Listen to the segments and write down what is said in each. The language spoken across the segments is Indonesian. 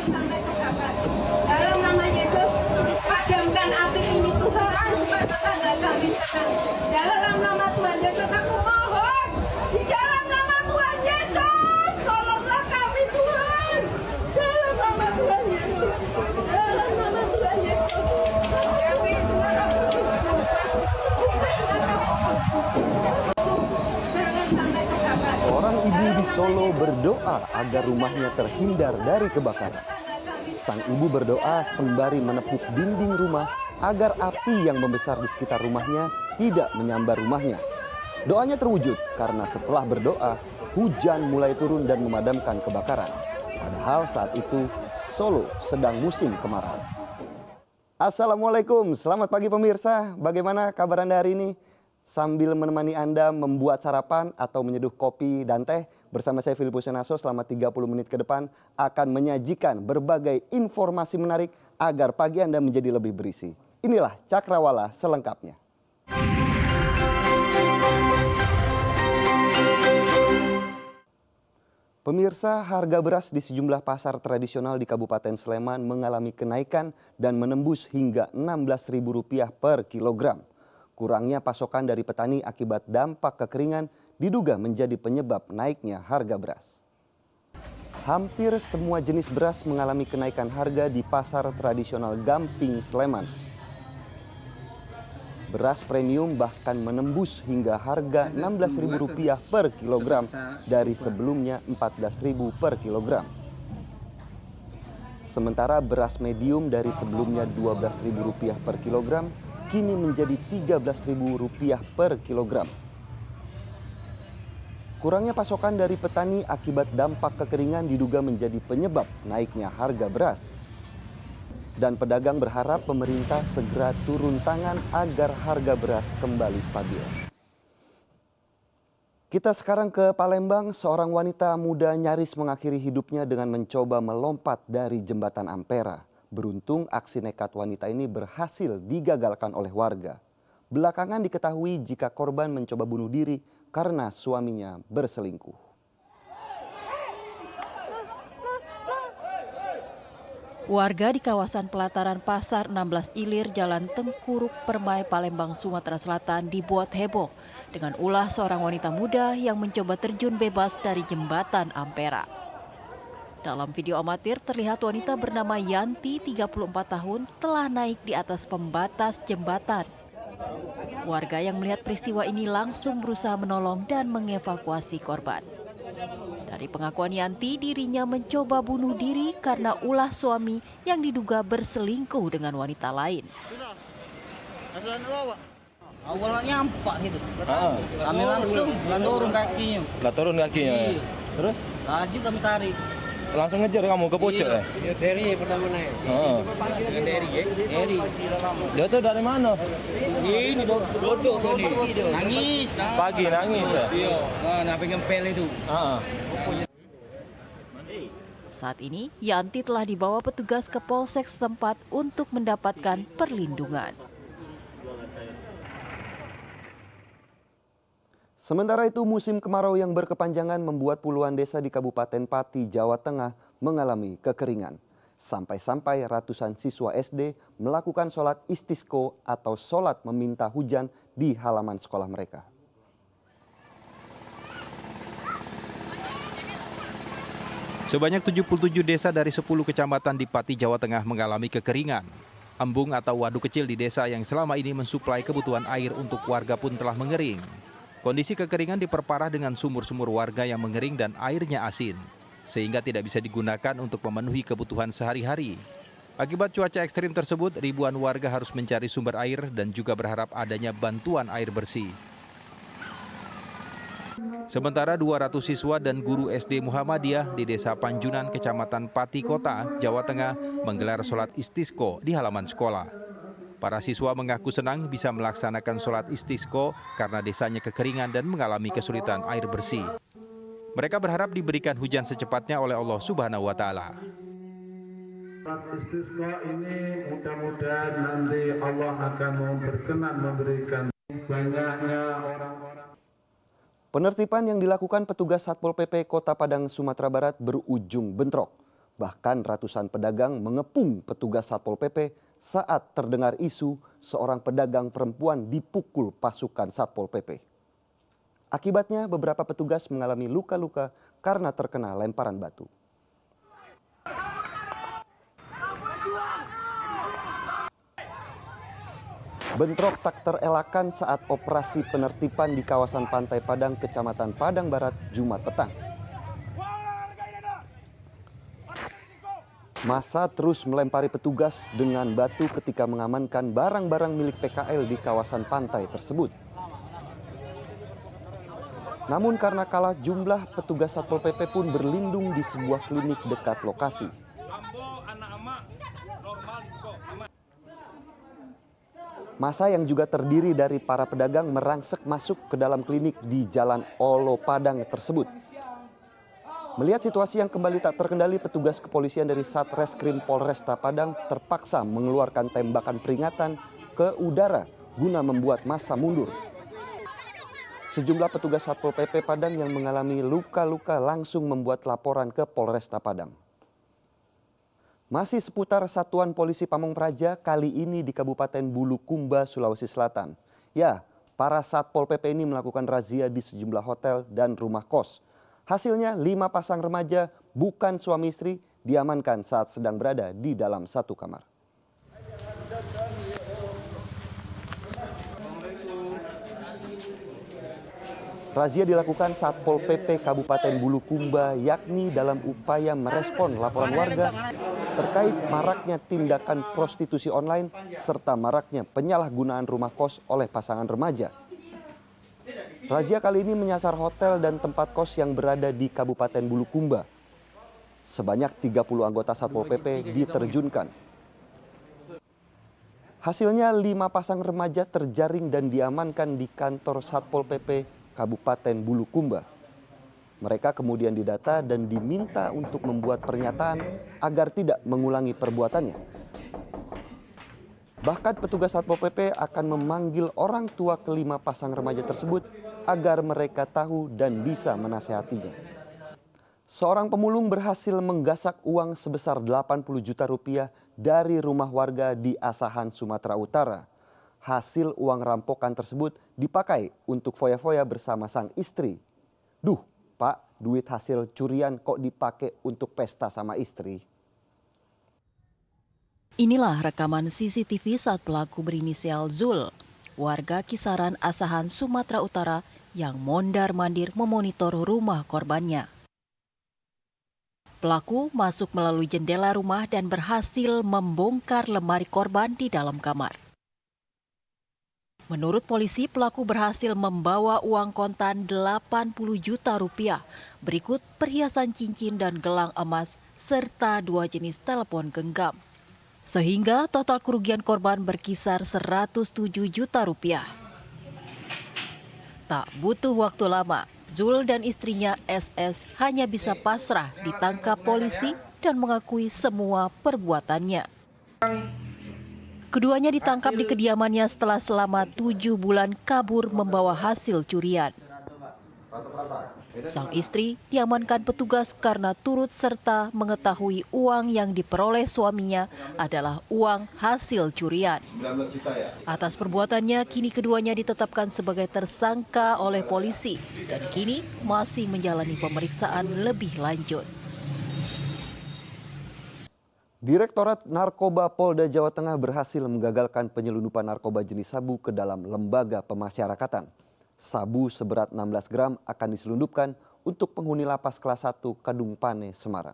sampai kebakar. Dalam nama Yesus, padamkan api ini Tuhan, supaya tetangga kami tenang. Dalam nama Tuhan Yesus, aku mohon. Di dalam nama Tuhan Yesus, tolonglah kami Tuhan. Dalam nama Tuhan Yesus, dalam nama Tuhan Yesus. Kami Tuhan, jangan sampai kebakar. Seorang ibu di Solo berdoa agar rumahnya terhindar dari kebakaran. Sang ibu berdoa sembari menepuk dinding rumah agar api yang membesar di sekitar rumahnya tidak menyambar rumahnya. Doanya terwujud karena setelah berdoa, hujan mulai turun dan memadamkan kebakaran. Padahal saat itu Solo sedang musim kemarau. Assalamualaikum, selamat pagi pemirsa. Bagaimana kabar Anda hari ini? Sambil menemani Anda membuat sarapan atau menyeduh kopi dan teh, bersama saya Filipus Yonaso selama 30 menit ke depan akan menyajikan berbagai informasi menarik agar pagi Anda menjadi lebih berisi. Inilah Cakrawala selengkapnya. Pemirsa, harga beras di sejumlah pasar tradisional di Kabupaten Sleman mengalami kenaikan dan menembus hingga Rp16.000 per kilogram. Kurangnya pasokan dari petani akibat dampak kekeringan diduga menjadi penyebab naiknya harga beras. Hampir semua jenis beras mengalami kenaikan harga di pasar tradisional Gamping, Sleman. Beras premium bahkan menembus hingga harga Rp16.000 per kilogram dari sebelumnya Rp14.000 per kilogram. Sementara beras medium dari sebelumnya Rp12.000 per kilogram kini menjadi Rp13.000 per kilogram. Kurangnya pasokan dari petani akibat dampak kekeringan diduga menjadi penyebab naiknya harga beras. Dan pedagang berharap pemerintah segera turun tangan agar harga beras kembali stabil. Kita sekarang ke Palembang, seorang wanita muda nyaris mengakhiri hidupnya dengan mencoba melompat dari jembatan Ampera. Beruntung aksi nekat wanita ini berhasil digagalkan oleh warga. Belakangan diketahui jika korban mencoba bunuh diri karena suaminya berselingkuh. Warga di kawasan pelataran Pasar 16 Ilir, Jalan Tengkuruk, Permai, Palembang, Sumatera Selatan dibuat heboh dengan ulah seorang wanita muda yang mencoba terjun bebas dari jembatan Ampera. Dalam video amatir terlihat wanita bernama Yanti, 34 tahun, telah naik di atas pembatas jembatan. Warga yang melihat peristiwa ini langsung berusaha menolong dan mengevakuasi korban. Dari pengakuan Yanti, dirinya mencoba bunuh diri karena ulah suami yang diduga berselingkuh dengan wanita lain. Awalnya nampak gitu. Kami langsung turun kakinya. Nggak turun kakinya. Iya. Terus? Laju kami tarik. Langsung ngejar kamu ke pucuk ya? Iya, dari pertama naik. Dari. Dia tuh dari mana? Ini duduk tadi. Nangis. Pagi nangis ya? Iya. Nah, pengen pel itu. Saat ini, Yanti telah dibawa petugas ke Polsek setempat untuk mendapatkan perlindungan. Sementara itu, musim kemarau yang berkepanjangan membuat puluhan desa di Kabupaten Pati, Jawa Tengah mengalami kekeringan. Sampai-sampai ratusan siswa SD melakukan sholat istisqo atau sholat meminta hujan di halaman sekolah mereka. Sebanyak 77 desa dari 10 kecamatan di Pati, Jawa Tengah mengalami kekeringan. Embung atau waduk kecil di desa yang selama ini mensuplai kebutuhan air untuk warga pun telah mengering. Kondisi kekeringan diperparah dengan sumur-sumur warga yang mengering dan airnya asin, sehingga tidak bisa digunakan untuk memenuhi kebutuhan sehari-hari. Akibat cuaca ekstrim tersebut, ribuan warga harus mencari sumber air dan juga berharap adanya bantuan air bersih. Sementara 200 siswa dan guru SD Muhammadiyah di Desa Panjunan, Kecamatan Pati Kota, Jawa Tengah menggelar sholat istisqo di halaman sekolah. Para siswa mengaku senang bisa melaksanakan sholat istisqo karena desanya kekeringan dan mengalami kesulitan air bersih. Mereka berharap diberikan hujan secepatnya oleh Allah Subhanahu wa Ta'ala. Istisqa ini mudah-mudahan nanti Allah akan berkenan memberikan banyaknya orang-orang. Penertiban yang dilakukan petugas Satpol PP Kota Padang, Sumatera Barat berujung bentrok. Bahkan ratusan pedagang mengepung petugas Satpol PP saat terdengar isu seorang pedagang perempuan dipukul pasukan Satpol PP. Akibatnya beberapa petugas mengalami luka-luka karena terkena lemparan batu. Bentrok tak terelakkan saat operasi penertiban di kawasan Pantai Padang, Kecamatan Padang Barat, Jumat petang. Massa terus melempari petugas dengan batu ketika mengamankan barang-barang milik PKL di kawasan pantai tersebut. Namun karena kalah jumlah, petugas Satpol PP pun berlindung di sebuah klinik dekat lokasi. Massa yang juga terdiri dari para pedagang merangsek masuk ke dalam klinik di Jalan Olo Padang tersebut. Melihat situasi yang kembali tak terkendali, petugas kepolisian dari Satreskrim Polresta Padang terpaksa mengeluarkan tembakan peringatan ke udara guna membuat massa mundur. Sejumlah petugas Satpol PP Padang yang mengalami luka-luka langsung membuat laporan ke Polresta Padang. Masih seputar Satuan Polisi Pamong Praja, kali ini di Kabupaten Bulukumba, Sulawesi Selatan. Ya, para Satpol PP ini melakukan razia di sejumlah hotel dan rumah kos. Hasilnya 5 pasang remaja bukan suami istri diamankan saat sedang berada di dalam satu kamar. Razia dilakukan Satpol PP Kabupaten Bulukumba yakni dalam upaya merespon laporan warga terkait maraknya tindakan prostitusi online serta maraknya penyalahgunaan rumah kos oleh pasangan remaja. Razia kali ini menyasar hotel dan tempat kos yang berada di Kabupaten Bulukumba. Sebanyak 30 anggota Satpol PP diterjunkan. Hasilnya 5 pasang remaja terjaring dan diamankan di kantor Satpol PP Kabupaten Bulukumba. Mereka kemudian didata dan diminta untuk membuat pernyataan agar tidak mengulangi perbuatannya. Bahkan petugas Satpol PP akan memanggil orang tua kelima pasang remaja tersebut agar mereka tahu dan bisa menasehatinya. Seorang pemulung berhasil menggasak uang sebesar 80 juta rupiah dari rumah warga di Asahan, Sumatera Utara. Hasil uang rampokan tersebut dipakai untuk foya-foya bersama sang istri. Duh, Pak, duit hasil curian kok dipakai untuk pesta sama istri? Inilah rekaman CCTV saat pelaku berinisial Zul, warga Kisaran Asahan, Sumatera Utara yang mondar-mandir memonitor rumah korbannya. Pelaku masuk melalui jendela rumah dan berhasil membongkar lemari korban di dalam kamar. Menurut polisi, pelaku berhasil membawa uang kontan 80 juta rupiah, berikut perhiasan cincin dan gelang emas, serta 2 jenis telepon genggam. Sehingga total kerugian korban berkisar 107 juta rupiah. Tak butuh waktu lama, Zul dan istrinya SS hanya bisa pasrah ditangkap polisi dan mengakui semua perbuatannya. Keduanya ditangkap di kediamannya setelah selama 7 bulan kabur membawa hasil curian. Sang istri diamankan petugas karena turut serta mengetahui uang yang diperoleh suaminya adalah uang hasil curian. Atas perbuatannya, kini keduanya ditetapkan sebagai tersangka oleh polisi dan kini masih menjalani pemeriksaan lebih lanjut. Direktorat Narkoba Polda Jawa Tengah berhasil menggagalkan penyelundupan narkoba jenis sabu ke dalam lembaga pemasyarakatan. Sabu seberat 16 gram akan diselundupkan untuk penghuni lapas kelas 1 Kedung Pane, Semarang.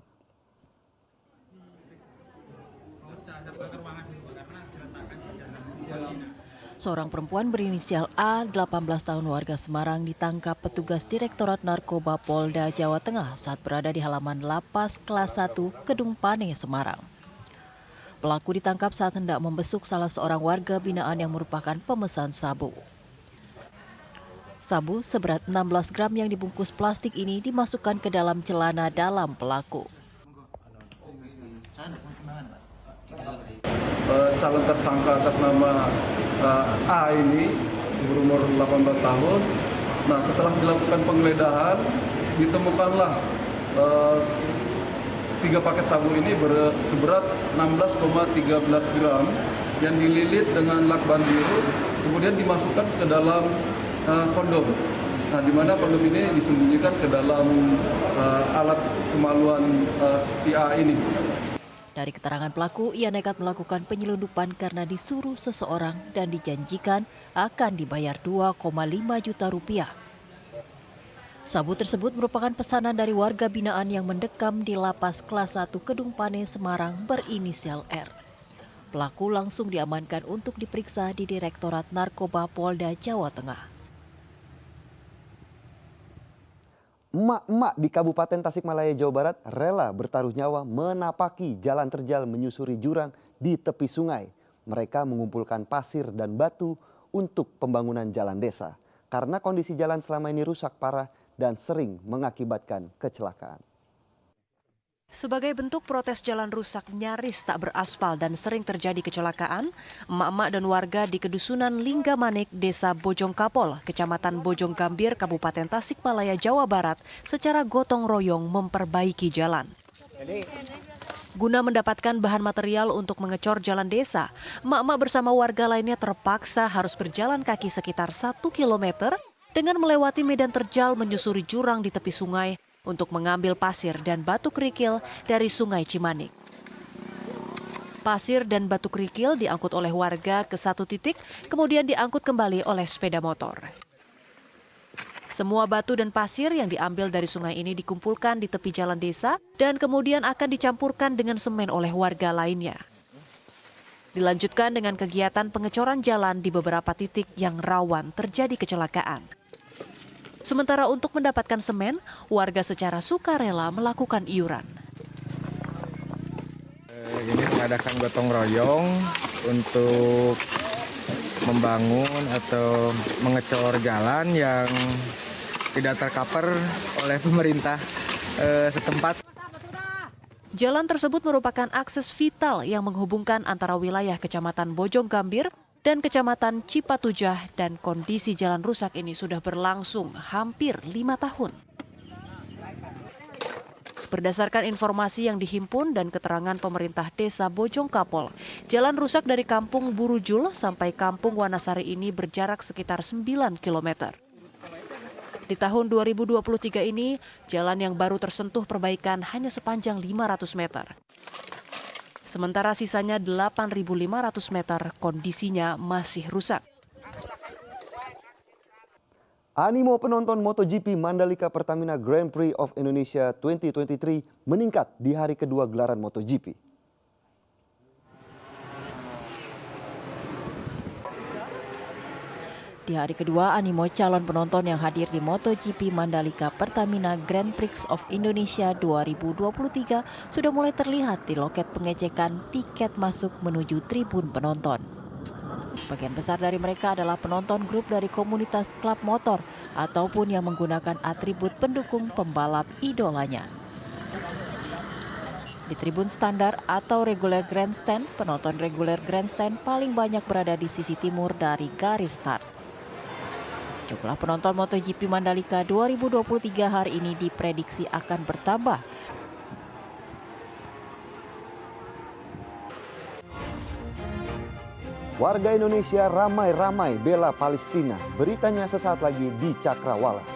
Seorang perempuan berinisial A, 18 tahun warga Semarang ditangkap petugas Direktorat Narkoba Polda Jawa Tengah saat berada di halaman lapas kelas 1 Kedung Pane, Semarang. Pelaku ditangkap saat hendak membesuk salah seorang warga binaan yang merupakan pemesan sabu. Sabu seberat 16 gram yang dibungkus plastik ini dimasukkan ke dalam celana dalam pelaku. Calon tersangka atas nama A ini berumur 18 tahun. Nah, setelah dilakukan penggeledahan ditemukanlah 3 paket sabu ini seberat 16,13 gram yang dililit dengan lakban biru, kemudian dimasukkan ke dalam kondom. Nah, di mana kondom ini disembunyikan ke dalam alat kemaluan si A ini. Dari keterangan pelaku, ia nekat melakukan penyelundupan karena disuruh seseorang dan dijanjikan akan dibayar 2,5 juta rupiah. Sabu tersebut merupakan pesanan dari warga binaan yang mendekam di Lapas Kelas 1 Kedung Pane, Semarang berinisial R. Pelaku langsung diamankan untuk diperiksa di Direktorat Narkoba Polda Jawa Tengah. Emak-emak di Kabupaten Tasikmalaya, Jawa Barat rela bertaruh nyawa menapaki jalan terjal menyusuri jurang di tepi sungai. Mereka mengumpulkan pasir dan batu untuk pembangunan jalan desa. Karena kondisi jalan selama ini rusak parah dan sering mengakibatkan kecelakaan. Sebagai bentuk protes jalan rusak nyaris tak beraspal dan sering terjadi kecelakaan, emak-emak dan warga di Kedusunan Linggamanik, Desa Bojongkapol, Kecamatan Bojonggambir, Kabupaten Tasikmalaya, Jawa Barat, secara gotong royong memperbaiki jalan. Guna mendapatkan bahan material untuk mengecor jalan desa, emak-emak bersama warga lainnya terpaksa harus berjalan kaki sekitar 1 kilometer dengan melewati medan terjal menyusuri jurang di tepi sungai untuk mengambil pasir dan batu kerikil dari Sungai Cimanik. Pasir dan batu kerikil diangkut oleh warga ke satu titik, kemudian diangkut kembali oleh sepeda motor. Semua batu dan pasir yang diambil dari sungai ini dikumpulkan di tepi jalan desa dan kemudian akan dicampurkan dengan semen oleh warga lainnya. Dilanjutkan dengan kegiatan pengecoran jalan di beberapa titik yang rawan terjadi kecelakaan. Sementara untuk mendapatkan semen, warga secara sukarela melakukan iuran. Ini mengadakan gotong royong untuk membangun atau mengecor jalan yang tidak tercover oleh pemerintah setempat. Jalan tersebut merupakan akses vital yang menghubungkan antara wilayah Kecamatan Bojonggambir dan Kecamatan Cipatujah, dan kondisi jalan rusak ini sudah berlangsung hampir 5 tahun. Berdasarkan informasi yang dihimpun dan keterangan pemerintah Desa Bojongkapol, jalan rusak dari Kampung Burujul sampai Kampung Wanasari ini berjarak sekitar 9 km. Di tahun 2023 ini, jalan yang baru tersentuh perbaikan hanya sepanjang 500 meter. Sementara sisanya 8.500 meter kondisinya masih rusak. Animo penonton MotoGP Mandalika Pertamina Grand Prix of Indonesia 2023 meningkat di hari kedua gelaran MotoGP. Di hari kedua, animo calon penonton yang hadir di MotoGP Mandalika Pertamina Grand Prix of Indonesia 2023 sudah mulai terlihat di loket pengecekan tiket masuk menuju tribun penonton. Sebagian besar dari mereka adalah penonton grup dari komunitas klub motor ataupun yang menggunakan atribut pendukung pembalap idolanya. Di tribun standar atau regular grandstand, penonton regular grandstand paling banyak berada di sisi timur dari garis start. Jumlah penonton MotoGP Mandalika 2023 hari ini diprediksi akan bertambah. Warga Indonesia ramai-ramai bela Palestina. Beritanya sesaat lagi di Cakrawala.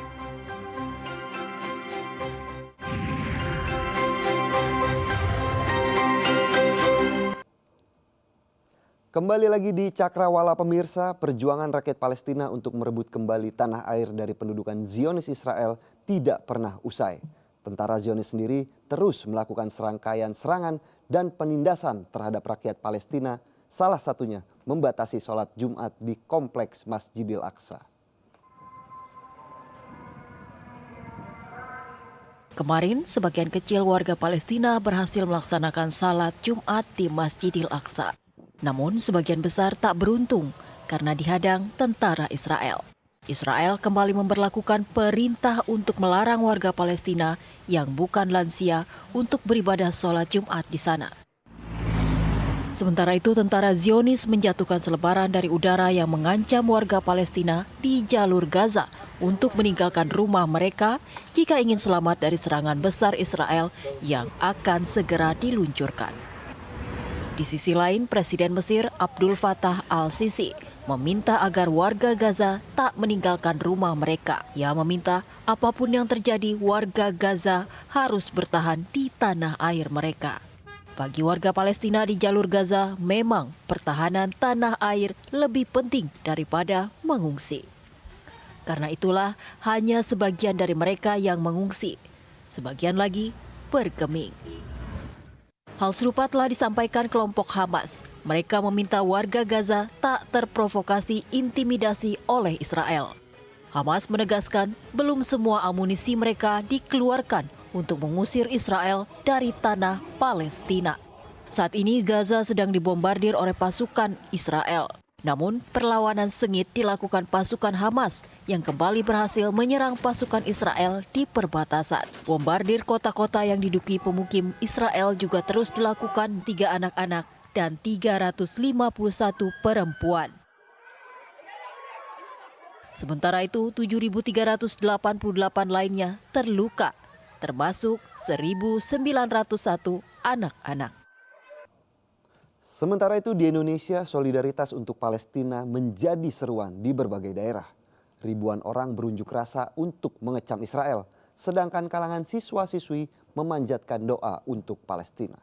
Kembali lagi di Cakrawala pemirsa, perjuangan rakyat Palestina untuk merebut kembali tanah air dari pendudukan Zionis Israel tidak pernah usai. Tentara Zionis sendiri terus melakukan serangkaian serangan dan penindasan terhadap rakyat Palestina, salah satunya membatasi sholat Jumat di kompleks Masjidil Aqsa. Kemarin, sebagian kecil warga Palestina berhasil melaksanakan salat Jumat di Masjidil Aqsa. Namun sebagian besar tak beruntung karena dihadang tentara Israel. Israel kembali memberlakukan perintah untuk melarang warga Palestina yang bukan lansia untuk beribadah sholat Jumat di sana. Sementara itu, tentara Zionis menjatuhkan selebaran dari udara yang mengancam warga Palestina di jalur Gaza untuk meninggalkan rumah mereka jika ingin selamat dari serangan besar Israel yang akan segera diluncurkan. Di sisi lain, Presiden Mesir Abdul Fattah al-Sisi meminta agar warga Gaza tak meninggalkan rumah mereka. Ia meminta apapun yang terjadi, warga Gaza harus bertahan di tanah air mereka. Bagi warga Palestina di jalur Gaza, memang pertahanan tanah air lebih penting daripada mengungsi. Karena itulah hanya sebagian dari mereka yang mengungsi, sebagian lagi bergeming. Hal serupa telah disampaikan kelompok Hamas. Mereka meminta warga Gaza tak terprovokasi intimidasi oleh Israel. Hamas menegaskan belum semua amunisi mereka dikeluarkan untuk mengusir Israel dari tanah Palestina. Saat ini Gaza sedang dibombardir oleh pasukan Israel. Namun perlawanan sengit dilakukan pasukan Hamas yang kembali berhasil menyerang pasukan Israel di perbatasan. Bombardir kota-kota yang diduki pemukim Israel juga terus dilakukan 3 anak-anak dan 351 perempuan. Sementara itu 7.388 lainnya terluka, termasuk 1.901 anak-anak. Sementara itu di Indonesia, solidaritas untuk Palestina menjadi seruan di berbagai daerah. Ribuan orang berunjuk rasa untuk mengecam Israel, sedangkan kalangan siswa-siswi memanjatkan doa untuk Palestina.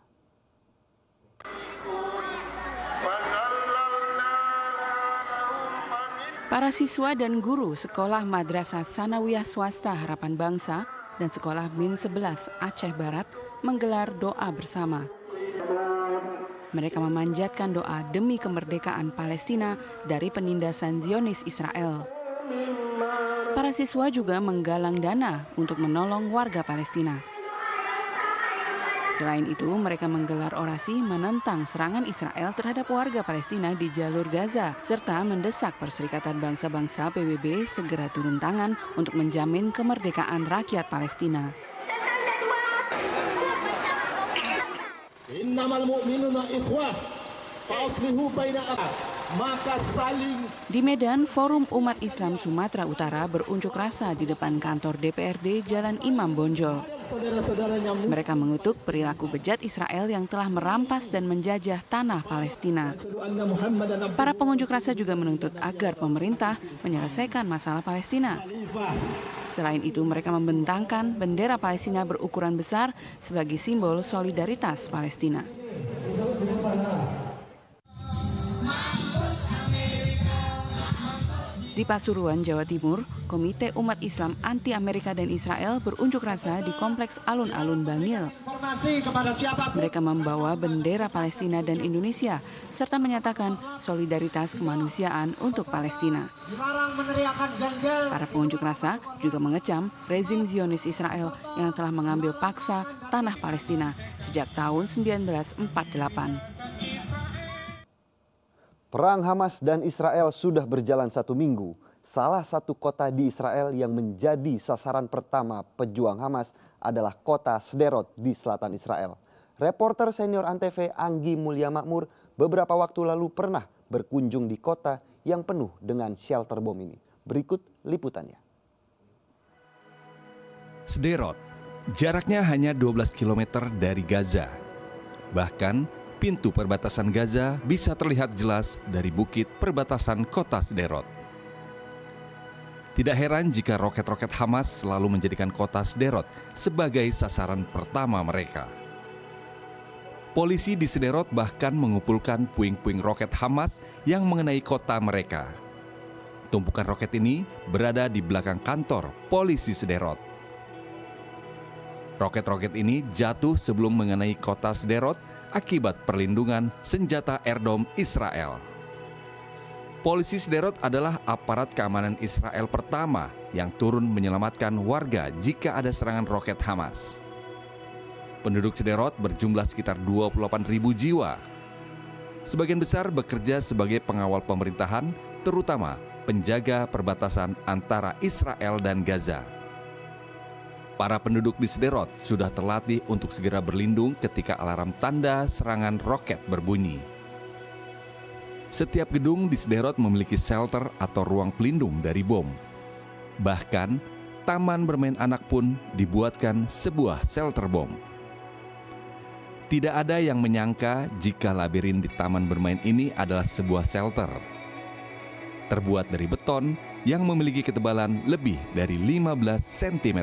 Para siswa dan guru Sekolah Madrasah Sanawiyah Swasta Harapan Bangsa dan Sekolah Min 11 Aceh Barat menggelar doa bersama. Mereka memanjatkan doa demi kemerdekaan Palestina dari penindasan Zionis Israel. Para siswa juga menggalang dana untuk menolong warga Palestina. Selain itu, mereka menggelar orasi menentang serangan Israel terhadap warga Palestina di jalur Gaza, serta mendesak Perserikatan Bangsa-Bangsa PBB segera turun tangan untuk menjamin kemerdekaan rakyat Palestina. Innamal mu'minuna ikhwah, fa'aslihu baina maka saling. Di Medan, Forum Umat Islam Sumatera Utara berunjuk rasa di depan kantor DPRD Jalan Imam Bonjol. Mereka mengutuk perilaku bejat Israel yang telah merampas dan menjajah tanah Palestina. Para pengunjuk rasa juga menuntut agar pemerintah menyelesaikan masalah Palestina. Selain itu, mereka membentangkan bendera Palestina berukuran besar sebagai simbol solidaritas Palestina. Di Pasuruan, Jawa Timur, Komite Umat Islam Anti Amerika dan Israel berunjuk rasa di Kompleks Alun-Alun Bangil. Mereka membawa bendera Palestina dan Indonesia, serta menyatakan solidaritas kemanusiaan untuk Palestina. Para pengunjuk rasa juga mengecam rezim Zionis Israel yang telah mengambil paksa tanah Palestina sejak tahun 1948. Perang Hamas dan Israel sudah berjalan 1 minggu. Salah satu kota di Israel yang menjadi sasaran pertama pejuang Hamas adalah kota Sderot di selatan Israel. Reporter senior Antv Anggi Mulya Makmur beberapa waktu lalu pernah berkunjung di kota yang penuh dengan shelter bom ini. Berikut liputannya. Sderot, jaraknya hanya 12 km dari Gaza. Bahkan pintu perbatasan Gaza bisa terlihat jelas dari bukit perbatasan kota Sderot. Tidak heran jika roket-roket Hamas selalu menjadikan kota Sderot sebagai sasaran pertama mereka. Polisi di Sderot bahkan mengumpulkan puing-puing roket Hamas yang mengenai kota mereka. Tumpukan roket ini berada di belakang kantor polisi Sderot. Roket-roket ini jatuh sebelum mengenai kota Sderot akibat perlindungan senjata Air-Dome Israel. Polisi Sderot adalah aparat keamanan Israel pertama yang turun menyelamatkan warga jika ada serangan roket Hamas. Penduduk Sderot berjumlah sekitar 28.000 jiwa. Sebagian besar bekerja sebagai pengawal pemerintahan, terutama penjaga perbatasan antara Israel dan Gaza. Para penduduk di Sderot sudah terlatih untuk segera berlindung ketika alarm tanda serangan roket berbunyi. Setiap gedung di Sderot memiliki shelter atau ruang pelindung dari bom. Bahkan, taman bermain anak pun dibuatkan sebuah shelter bom. Tidak ada yang menyangka jika labirin di taman bermain ini adalah sebuah shelter. Terbuat dari beton yang memiliki ketebalan lebih dari 15 cm.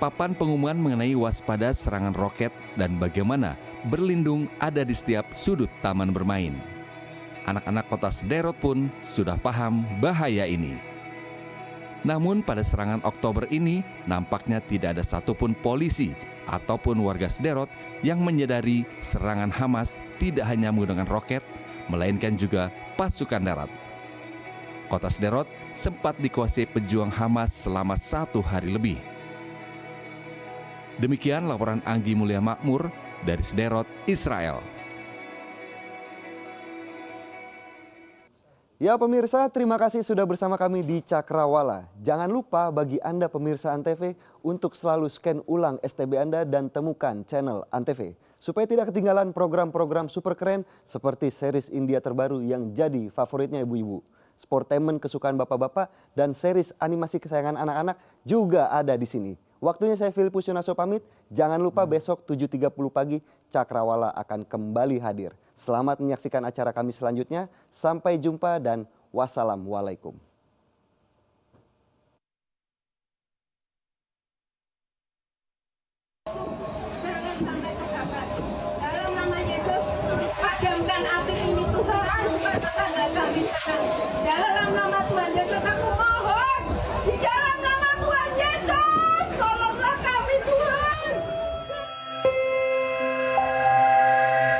Papan pengumuman mengenai waspada serangan roket dan bagaimana berlindung ada di setiap sudut taman bermain. Anak-anak kota Sderot pun sudah paham bahaya ini. Namun pada serangan Oktober ini nampaknya tidak ada satupun polisi ataupun warga Sderot yang menyadari serangan Hamas tidak hanya menggunakan roket, melainkan juga pasukan darat. Kota Sderot sempat dikuasai pejuang Hamas selama 1 hari lebih. Demikian laporan Anggi Mulia Makmur dari Sderot, Israel. Ya pemirsa, terima kasih sudah bersama kami di Cakrawala. Jangan lupa bagi Anda pemirsa Antv untuk selalu scan ulang STB Anda dan temukan channel Antv. Supaya tidak ketinggalan program-program super keren seperti series India terbaru yang jadi favoritnya ibu-ibu. Sportainment kesukaan bapak-bapak dan series animasi kesayangan anak-anak juga ada di sini. Waktunya saya Filipus Yunaso pamit. Jangan lupa besok 7.30 pagi Cakrawala akan kembali hadir. Selamat menyaksikan acara kami selanjutnya. Sampai jumpa dan wassalamualaikum.